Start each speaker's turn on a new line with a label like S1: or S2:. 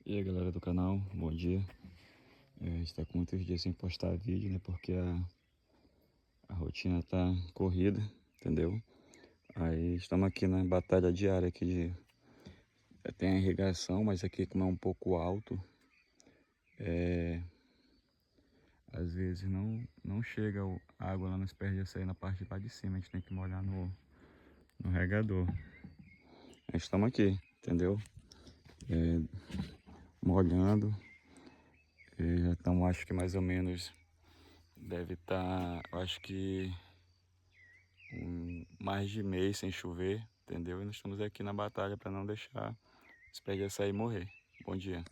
S1: E aí galera do canal, bom dia. A gente tá com muitos dias sem postar vídeo, né? Porque a rotina tá corrida, entendeu? Aí estamos aqui na batalha diária aqui de... Tem a irrigação, mas aqui como é um pouco alto, às vezes não chega a água lá nos pés de açaí na parte de lá de cima. A gente tem que molhar no regador. Nós estamos aqui, entendeu? Molhando. Já estamos, acho que mais ou menos, deve estar, acho que mais de mês sem chover, entendeu? E nós estamos aqui na batalha para não deixar os pés de açaí morrer. Bom dia.